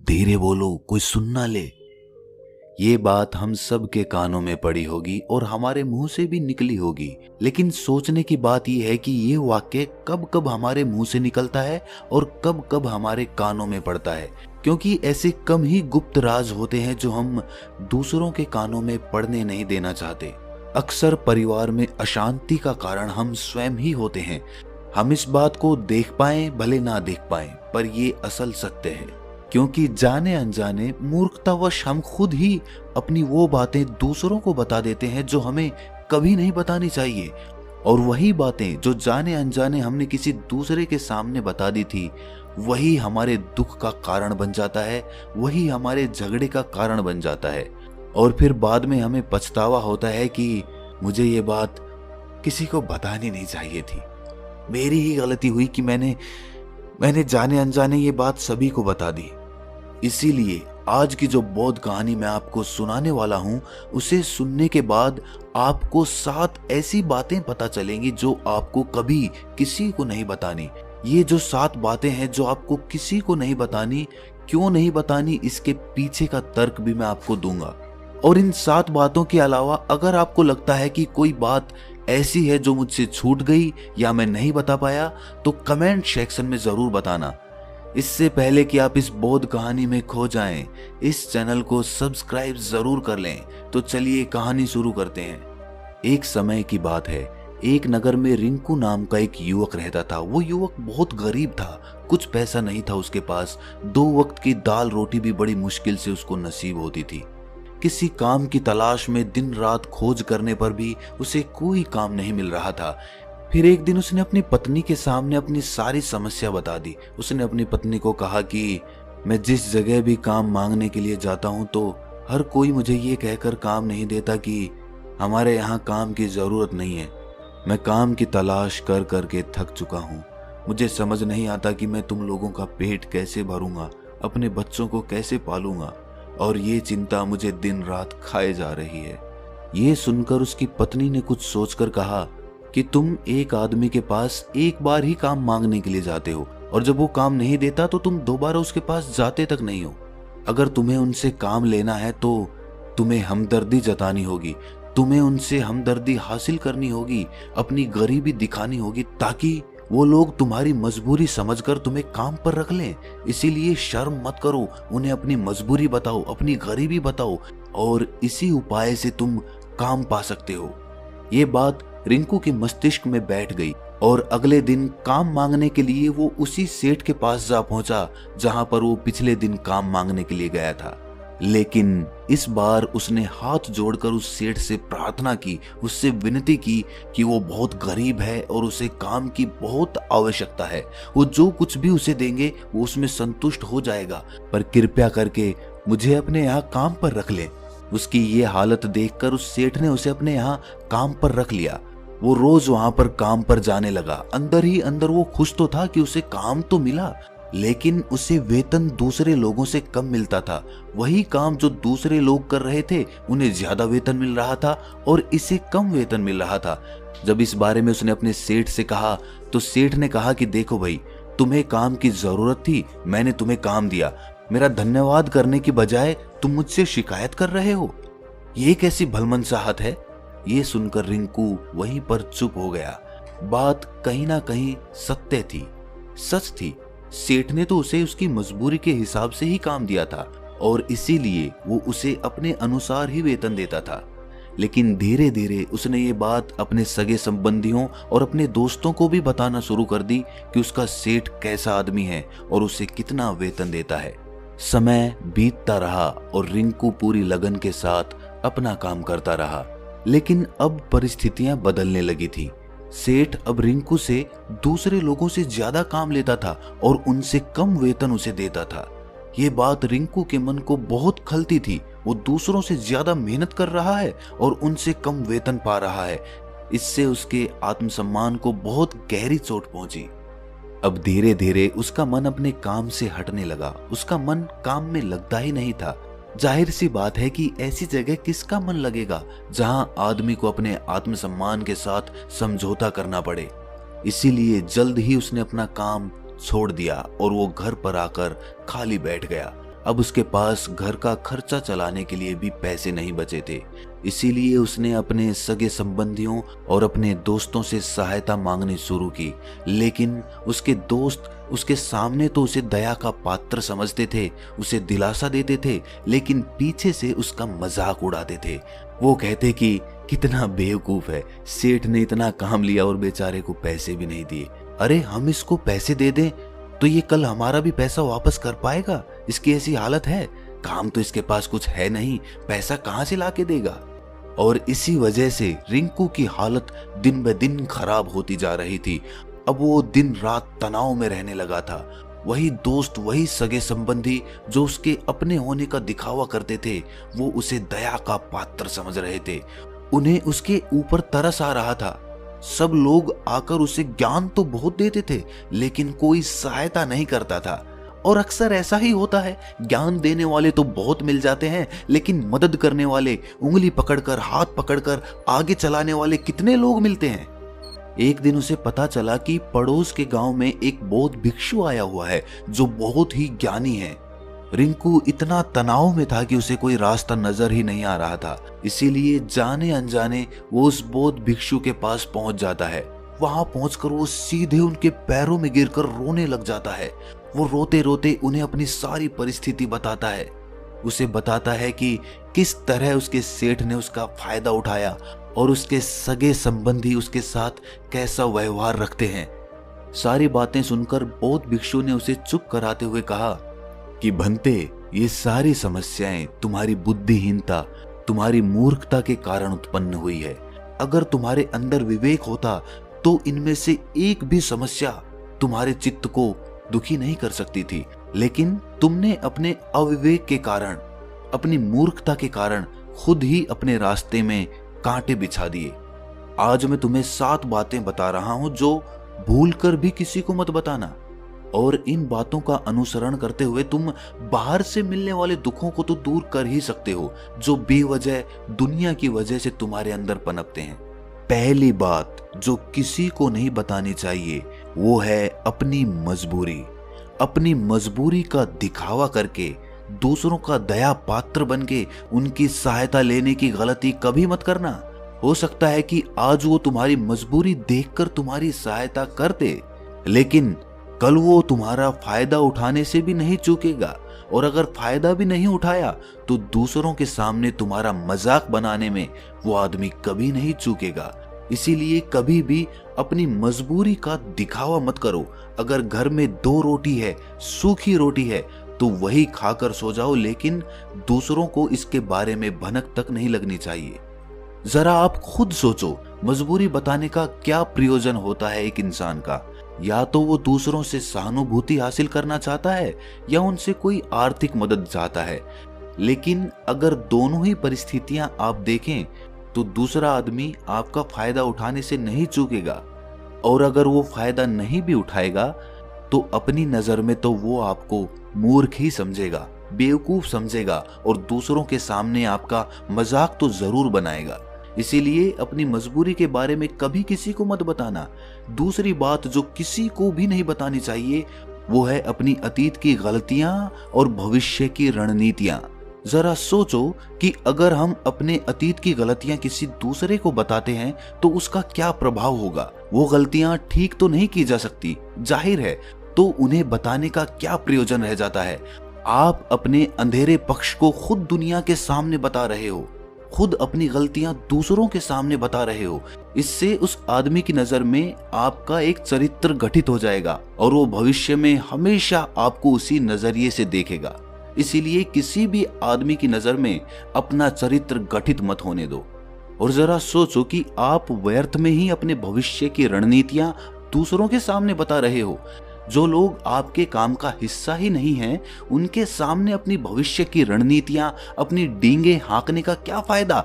धीरे बोलो, कोई सुन ना ले। ये बात हम सब के कानों में पड़ी होगी और हमारे मुंह से भी निकली होगी, लेकिन सोचने की बात यह है कि ये वाक्य कब कब हमारे मुंह से निकलता है और कब कब हमारे कानों में पड़ता है, क्योंकि ऐसे कम ही गुप्त राज होते हैं जो हम दूसरों के कानों में पड़ने नहीं देना चाहते। अक्सर परिवार में अशांति का कारण हम स्वयं ही होते हैं। हम इस बात को देख पाए भले ना देख पाए, पर ये असल सत्य है, क्योंकि जाने अनजाने मूर्खतावश हम खुद ही अपनी वो बातें दूसरों को बता देते हैं जो हमें कभी नहीं बतानी चाहिए। और वही बातें जो जाने अनजाने हमने किसी दूसरे के सामने बता दी थी, वही हमारे दुख का कारण बन जाता है, वही हमारे झगड़े का कारण बन जाता है। और फिर बाद में हमें पछतावा होता है कि मुझे ये बात किसी को बतानी नहीं चाहिए थी, मेरी ही गलती हुई कि मैंने जाने अनजाने ये बात सभी को बता दी। इसीलिए आज की जो बौद्ध कहानी मैं आपको सुनाने वाला हूं, उसे सुनने के बाद आपको 7 ऐसी बातें पता चलेंगी जो आपको कभी किसी को नहीं बतानी। ये जो 7 बातें हैं जो आपको किसी को नहीं बतानी, क्यों नहीं बतानी, इसके पीछे का तर्क भी मैं आपको दूंगा। और इन 7 बातों के अलावा अगर आपको लगता है कि कोई बात ऐसी है जो मुझसे छूट गई या मैं नहीं बता पाया, तो कमेंट सेक्शन में जरूर बताना। इससे पहले कि आप इस बौद्ध कहानी में खो जाएं, इस चैनल को सब्सक्राइब जरूर कर लें। तो चलिए कहानी शुरू करते हैं। एक समय की बात है, एक नगर में रिंकू नाम का एक युवक रहता था। वो युवक बहुत गरीब था, कुछ पैसा नहीं था उसके पास। 2 वक्त की दाल रोटी भी बड़ी मुश्किल से उसको नसीब होती थी। किसी काम की तलाश में दिन रात खोज करने पर भी उसे कोई काम नहीं मिल रहा था। फिर एक दिन उसने अपनी पत्नी के सामने अपनी सारी समस्या बता दी। उसने अपनी पत्नी को कहा कि मैं जिस जगह भी काम मांगने के लिए जाता हूँ तो हर कोई मुझे ये कहकर काम नहीं देता कि हमारे यहाँ काम की जरूरत नहीं है। मैं काम की तलाश कर करके थक चुका हूँ। मुझे समझ नहीं आता कि मैं तुम लोगों का पेट कैसे भरूंगा, अपने बच्चों को कैसे पालूंगा, और ये चिंता मुझे दिन रात खाए जा रही है। ये सुनकर उसकी पत्नी ने कुछ सोचकर कहा कि तुम एक आदमी के पास एक बार ही काम मांगने के लिए जाते हो, और जब वो काम नहीं देता तो तुम दोबारा उसके पास जाते तक नहीं हो। अगर तुम्हें उनसे काम लेना है तो तुम्हें हमदर्दी जतानी होगी, तुम्हें उनसे हमदर्दी हासिल करनी होगी, अपनी गरीबी दिखानी होगी, ताकि वो लोग तुम्हारी मजबूरी समझकर तुम्हें काम पर रख लें। इसीलिए शर्म मत करो, उन्हें अपनी मजबूरी बताओ, अपनी गरीबी बताओ, और इसी उपाय से तुम काम पा सकते हो। ये बात रिंकू के मस्तिष्क में बैठ गई और अगले दिन काम मांगने के लिए वो उसी सेठ के पास जा पहुंचा जहां पर वो पिछले दिन काम मांगने के लिए गया था। लेकिन इस बार उसने हाथ जोड़कर उस सेठ से प्रार्थना की, उससे विनती की कि वो बहुत गरीब है और उसे काम की बहुत आवश्यकता है। वो जो कुछ भी उसे देंगे वो उसमें संतुष्ट हो जाएगा, पर कृपया करके मुझे अपने यहाँ काम पर रख ले। उसकी ये हालत देखकर उस सेठ ने उसे अपने यहाँ काम पर रख लिया। वो रोज वहां पर काम पर जाने लगा। अंदर ही अंदर वो खुश तो था कि उसे काम तो मिला, लेकिन उसे वेतन दूसरे लोगों से कम मिलता था। वही काम जो दूसरे लोग कर रहे थे उन्हें ज्यादा वेतन मिल रहा था और इसे कम वेतन मिल रहा था। जब इस बारे में उसने अपने सेठ से कहा तो सेठ ने कहा कि देखो भाई, तुम्हें काम की जरूरत थी, मैंने तुम्हें काम दिया, मेरा धन्यवाद करने की बजाय तुम मुझसे शिकायत कर रहे हो, ये कैसी भलमनसाहत है। ये सुनकर रिंकू वहीं पर चुप हो गया। बात कहीं ना कहीं सत्य थी, सच थी। सेठ ने तो उसे उसकी मजबूरी के हिसाब से ही काम दिया था और इसीलिए वो उसे अपने अनुसार ही वेतन देता था। लेकिन धीरे धीरे उसने ये बात अपने सगे संबंधियों और अपने दोस्तों को भी बताना शुरू कर दी कि उसका सेठ कैसा आदमी है और उसे कितना वेतन देता है। समय बीतता रहा और रिंकू पूरी लगन के साथ अपना काम करता रहा। लेकिन अब परिस्थितियां बदलने लगी थी। सेठ अब रिंकू से दूसरे लोगों से ज्यादा काम लेता था और उनसे कम वेतन उसे देता था। ये बात रिंकू के मन को बहुत खलती थी। वो दूसरों से ज्यादा मेहनत कर रहा है और उनसे कम वेतन पा रहा है। इससे उसके आत्मसम्मान को बहुत गहरी चोट पहुंची। अब धीरे धीरे उसका मन अपने काम से हटने लगा। उसका मन काम में लगता ही नहीं था। जाहिर सी बात है कि ऐसी जगह किसका मन लगेगा जहां आदमी को अपने आत्मसम्मान के साथ समझौता करना पड़े। इसीलिए जल्द ही उसने अपना काम छोड़ दिया और वो घर पर आकर खाली बैठ गया। अब उसके पास घर का खर्चा चलाने के लिए भी पैसे नहीं बचे थे। इसीलिए उसने अपने सगे संबंधियों और अपने दोस्तों से सहायता मांगनी शुरू की। लेकिन उसके दोस्त उसके सामने तो उसे दया का पात्र समझते थे, उसे दिलासा देते थे, लेकिन पीछे से उसका मजाक उड़ाते थे। वो कहते कि कितना बेवकूफ है, सेठ ने इतना काम लिया और बेचारे को पैसे भी नहीं दिए। अरे हम इसको पैसे दे दें तो ये कल हमारा भी पैसा वापस कर पाएगा? इसकी ऐसी हालत है, काम तो इसके पास कुछ है नहीं, पैसा कहां से लाके देगा? और इसी वजह से रिंकू की हालत दिन ब दिन खराब होती जा रही थी। अब वो दिन रात तनाव में रहने लगा था। वही दोस्त, वही सगे संबंधी जो उसके अपने होने का दिखावा करते थे, वो उसे दया का पात्र समझ रहे थे। उन्हें उसके ऊपर तरस आ रहा था। सब लोग आकर उसे ज्ञान तो बहुत देते थे, लेकिन कोई सहायता नहीं करता था। और अक्सर ऐसा ही होता है, ज्ञान देने वाले तो बहुत मिल जाते हैं, लेकिन मदद करने वाले, उंगली पकड़कर, हाथ पकड़कर आगे चलाने वाले कितने लोग मिलते हैं। एक दिन उसे पता चला कि पड़ोस के गांव में एक बौद्ध भिक्षु आया हुआ है जो बहुत ही ज्ञानी है। रिंकू इतना तनाव में था कि उसे कोई रास्ता नजर ही नहीं आ रहा था। इसीलिए जाने अनजाने वो उस बौद्ध भिक्षु के पास पहुंच जाता है। वहां पहुंचकर वो सीधे उनके पैरों में गिरकर रोने लग जाता है। वो रोते रोते उन्हें अपनी सारी परिस्थिति बताता है। उसे बताता है कि किस तरह उसके सेठ ने उसका फायदा उठाया और उसके सगे संबंधी उसके साथ कैसा व्यवहार रखते हैं। सारी बातें सुनकर बौद्ध भिक्षु ने उसे चुप कराते हुए कहा कि भंते, ये सारी समस्याएं तुम्हारी बुद्धिहीनता, तुम्हारी मूर्खता के कारण उत्पन्न हुई है। अगर तुम्हारे अंदर विवेक होता तो इनमें से एक भी समस्या तुम्हारे चित्त को दुखी नहीं कर सकती थी। लेकिन तुमने अपने अविवेक के कारण, अपनी मूर्खता के कारण खुद ही अपने रास्ते में कांटे बिछा दिए। आज मैं तुम्हें 7 बातें बता रहा हूं जो भूलकर भी किसी को मत बताना। और इन बातों का अनुसरण करते हुए तुम बाहर से मिलने वाले दुखों को तो दूर कर ही सकते हो जो बेवजह दुनिया की वजह से तुम्हारे अंदर पनपते हैं। पहली बात जो किसी को नहीं बतानी चाहिए वो है अपनी मजबूरी। अपनी मजबूरी का दिखावा करके, दूसरों का दया पात्र बनके उनकी सहायता लेने की गलती कभी मत करना। हो सकता है कि आज वो तुम्हारी मजबूरी देखकर तुम्हारी सहायता करते, लेकिन कल वो तुम्हारा फायदा उठाने से भी नहीं चूकेगा। और अगर फायदा भी नहीं उठाया तो दूसरों के सामने तुम्हारा मजाक बनाने में वो आदमी कभी नहीं चूकेगा। इसीलिए कभी भी अपनी मजबूरी का दिखावा मत करो। अगर घर में 2 रोटी है, सूखी रोटी है, तो वही खाकर सो जाओ, लेकिन दूसरों को इसके बारे में भनक तक नहीं लगनी चाहिए। जरा आप खुद सोचो, मजबूरी बताने का क्या प्रयोजन होता है एक इंसान का? या तो वो दूसरों से सहानुभूति हासिल करना चाहता है या उनसे कोई आर्थिक मदद चाहता है। लेकिन अगर दोनों ही परिस्थितियां आप देखें तो दूसरा आदमी आपका फायदा उठाने से नहीं चूकेगा, और अगर वो फायदा नहीं भी उठाएगा तो अपनी नजर में तो वो आपको मूर्ख ही समझेगा, बेवकूफ समझेगा, और दूसरों के सामने आपका मजाक तो जरूर बनाएगा। इसीलिए अपनी मजबूरी के बारे में कभी किसी को मत बताना। दूसरी बात जो किसी को भी नहीं बतानी चाहिए वो है अपनी अतीत की गलतियां और भविष्य की रणनीतियां। जरा सोचो कि अगर हम अपने अतीत की गलतियां किसी दूसरे को बताते हैं तो उसका क्या प्रभाव होगा। वो गलतियां ठीक तो नहीं की जा सकती, जाहिर है, तो उन्हें बताने का क्या प्रयोजन रह जाता है। आप अपने अंधेरे पक्ष को खुद दुनिया के सामने बता रहे हो, खुद अपनी गलतियां दूसरों के सामने बता रहे हो। इससे उस आदमी की नजर में आपका एक चरित्र गठित हो जाएगा और वो भविष्य में हमेशा आपको उसी नजरिए से देखेगा। इसीलिए किसी भी आदमी की नजर में अपना चरित्र गठित मत होने दो। और जरा सोचो कि आप व्यर्थ में ही अपने भविष्य की रणनीतियां दूसरों के सामने बता रहे हो। जो लोग आपके काम का हिस्सा ही नहीं हैं, उनके सामने अपनी भविष्य की रणनीतियां, अपनी डींगे हाँकने का क्या फायदा?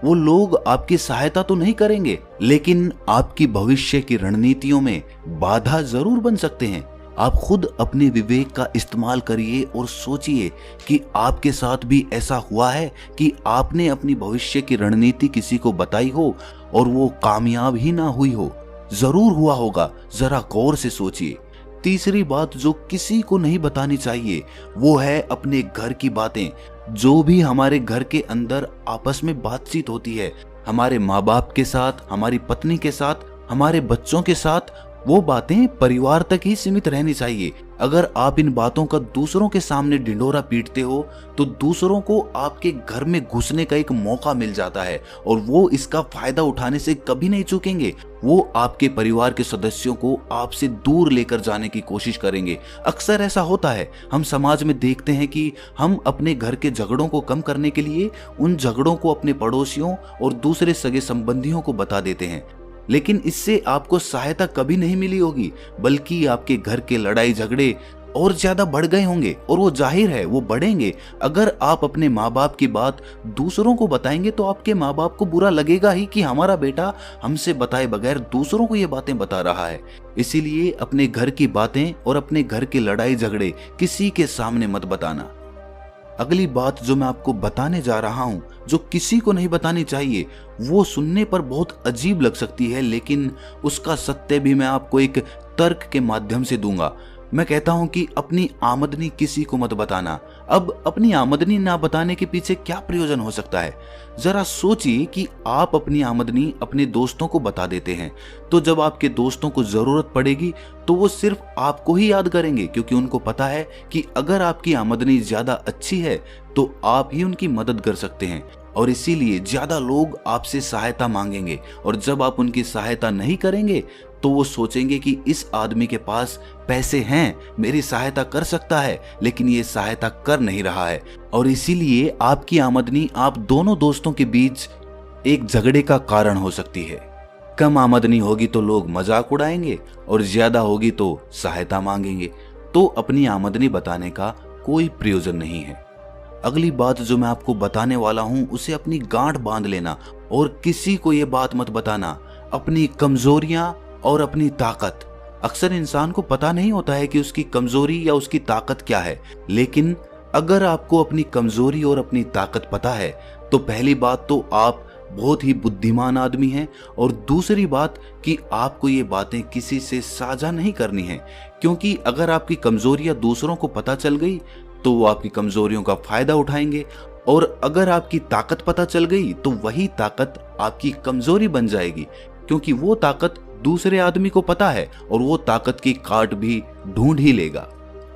वो लोग आपकी सहायता तो नहीं करेंगे, लेकिन आपकी भविष्य की रणनीतियों में बाधा जरूर बन सकते हैं। आप खुद अपने विवेक का इस्तेमाल करिए और सोचिए कि आपके साथ भी ऐसा हुआ है कि आपने अपनी भविष्य की रणनीति किसी को बताई हो और वो कामयाब ही ना हुई हो। जरूर हुआ होगा, जरा गौर से सोचिए। तीसरी बात जो किसी को नहीं बतानी चाहिए वो है अपने घर की बातें। जो भी हमारे घर के अंदर आपस में बातचीत होती है, हमारे माँ बाप के साथ, हमारी पत्नी के साथ, हमारे बच्चों के साथ, वो बातें परिवार तक ही सीमित रहनी चाहिए। अगर आप इन बातों का दूसरों के सामने ढिंढोरा पीटते हो तो दूसरों को आपके घर में घुसने का एक मौका मिल जाता है और वो इसका फायदा उठाने से कभी नहीं चूकेंगे। वो आपके परिवार के सदस्यों को आपसे दूर लेकर जाने की कोशिश करेंगे। अक्सर ऐसा होता है, हम समाज में देखते हैं कि हम अपने घर के झगड़ों को कम करने के लिए उन झगड़ों को अपने पड़ोसियों और दूसरे सगे संबंधियों को बता देते हैं, लेकिन इससे आपको सहायता कभी नहीं मिली होगी, बल्कि आपके घर के लड़ाई झगड़े और ज्यादा बढ़ गए होंगे और वो जाहिर है वो बढ़ेंगे। अगर आप अपने माँ बाप की बात दूसरों को बताएंगे तो आपके माँ बाप को बुरा लगेगा ही कि हमारा बेटा हमसे बताए बगैर दूसरों को ये बातें बता रहा है। इसीलिए अपने घर की बातें और अपने घर के लड़ाई झगड़े किसी के सामने मत बताना। अगली बात जो मैं आपको बताने जा रहा हूं, जो किसी को नहीं बतानी चाहिए, वो सुनने पर बहुत अजीब लग सकती है, लेकिन उसका सत्य भी मैं आपको एक तर्क के माध्यम से दूंगा। मैं कहता हूं कि अपनी आमदनी किसी को मत बताना। अब अपनी आमदनी ना बताने के पीछे क्या प्रयोजन हो सकता है? जरा सोचिए कि आप अपनी आमदनी अपने दोस्तों को बता देते हैं, तो जब आपके दोस्तों को जरूरत पड़ेगी तो वो सिर्फ आपको ही याद करेंगे, क्योंकि उनको पता है कि अगर आपकी आमदनी ज्यादा अच्छी है तो आप ही उनकी मदद कर सकते हैं और इसीलिए ज्यादा लोग आपसे सहायता मांगेंगे। और जब आप उनकी सहायता नहीं करेंगे तो वो सोचेंगे कि इस आदमी के पास पैसे हैं, मेरी सहायता कर सकता है, लेकिन ये सहायता कर नहीं रहा है। और इसीलिए आपकी आमदनी आप दोनों दोस्तों के बीच एक झगड़े का कारण हो सकती है। कम आमदनी होगी तो लोग मजाक उड़ाएंगे और ज्यादा होगी तो सहायता मांगेंगे। तो अपनी आमदनी बताने का कोई प्रयोजन नहीं है। अगली बात जो मैं आपको बताने वाला हूं उसे अपनी गांठ बांध लेना और किसी को ये बात मत बताना। अपनी कमजोरियां और अपनी ताकत। अक्सर इंसान को पता नहीं होता है कि उसकी कमजोरी या उसकी ताकत क्या है, लेकिन अगर आपको अपनी कमजोरी और अपनी ताकत पता है तो पहली बात तो आप बहुत ही बुद्धिमान आदमी हैं और दूसरी बात कि आपको ये बातें किसी से साझा नहीं करनी है, क्योंकि अगर आपकी कमजोरियां दूसरों को पता चल गई तो वो आपकी कमजोरियों का फायदा उठाएंगे और अगर आपकी ताकत पता चल गई तो वही ताकत आपकी कमजोरी बन जाएगी, क्योंकि वो ताकत दूसरे आदमी को पता है और वो ताकत की काट भी ढूंढ ही लेगा।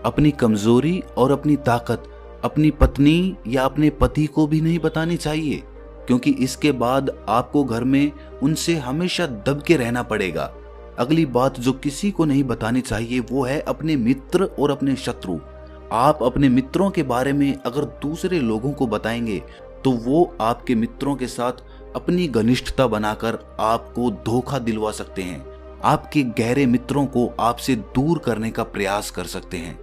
अपनी कमजोरी और अपनी ताकत अपनी पत्नी या अपने पति को भी नहीं बतानी चाहिए, क्योंकि इसके बाद आपको घर में उनसे हमेशा दब के रहना पड़ेगा। अगली बात जो किसी को नहीं बतानी चाहिए वो है अपने मित्र और अपने शत्रु। आप अपने मित्रों के बारे में अगर दूसरे लोगों को बताएंगे तो वो आपके मित्रों के साथ अपनी घनिष्ठता बनाकर आपको धोखा दिलवा सकते हैं। आपके गहरे मित्रों को आपसे दूर करने का प्रयास कर सकते हैं।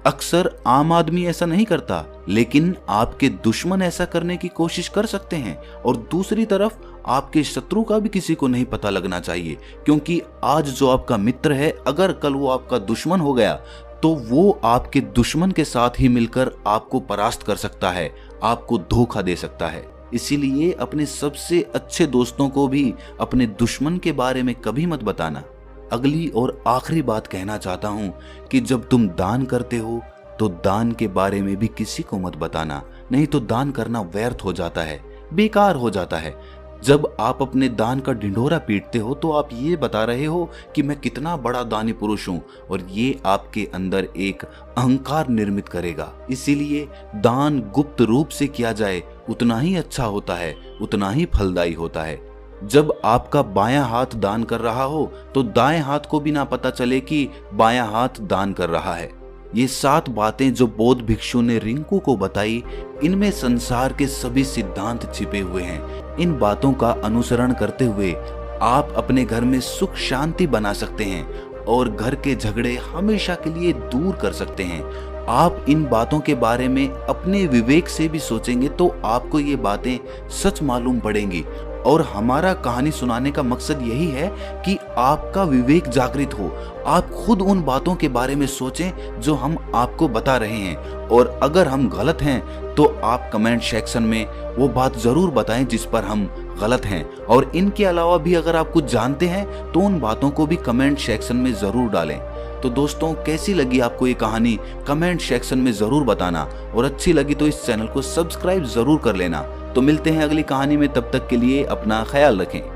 अक्सर आम आदमी ऐसा नहीं करता, लेकिन आपके दुश्मन ऐसा करने की कोशिश कर सकते हैं। और दूसरी तरफ आपके शत्रु का भी किसी को नहीं पता लगना चाहिए, क्योंकि आज जो आपका मित्र है अगर कल वो आपका दुश्मन हो गया तो वो आपके दुश्मन के साथ ही मिलकर आपको परास्त कर सकता है, आपको धोखा दे सकता है। इसीलिए अपने सबसे अच्छे दोस्तों को भी अपने दुश्मन के बारे में कभी मत बताना। अगली और आखिरी बात कहना चाहता हूं कि जब तुम दान करते हो तो दान के बारे में भी किसी को मत बताना, नहीं तो दान करना व्यर्थ हो जाता है, बेकार हो जाता है। जब आप अपने दान का ढिंढोरा पीटते हो तो आप ये बता रहे हो कि मैं कितना बड़ा दानी पुरुष हूं, और ये आपके अंदर एक अहंकार निर्मित करेगा। इसीलिए दान गुप्त रूप से किया जाए उतना ही अच्छा होता है, उतना ही फलदायी होता है। जब आपका बायां हाथ दान कर रहा हो तो दाएं हाथ को भी ना पता चले कि बायां हाथ दान कर रहा है। ये 7 बातें जो बौद्ध भिक्षु ने रिंकू को बताई, इनमें संसार के सभी सिद्धांत छिपे हुए हैं। इन बातों का अनुसरण करते हुए आप अपने घर में सुख शांति बना सकते हैं और घर के झगड़े हमेशा के लिए दूर कर सकते हैं। आप इन बातों के बारे में अपने विवेक से भी सोचेंगे तो आपको ये बातें सच मालूम पड़ेंगी। और हमारा कहानी सुनाने का मकसद यही है कि आपका विवेक जागृत हो, आप खुद उन बातों के बारे में सोचें जो हम आपको बता रहे हैं। और अगर हम गलत हैं तो आप कमेंट सेक्शन में वो बात जरूर बताएं जिस पर हम गलत हैं। और इनके अलावा भी अगर आप कुछ जानते हैं तो उन बातों को भी कमेंट सेक्शन में जरूर डालें। तो तो दोस्तों कैसी लगी आपको ये कहानी कमेंट सेक्शन में जरूर बताना, और अच्छी लगी तो इस चैनल को सब्सक्राइब जरूर कर लेना। तो मिलते हैं अगली कहानी में, तब तक के लिए अपना ख्याल रखें।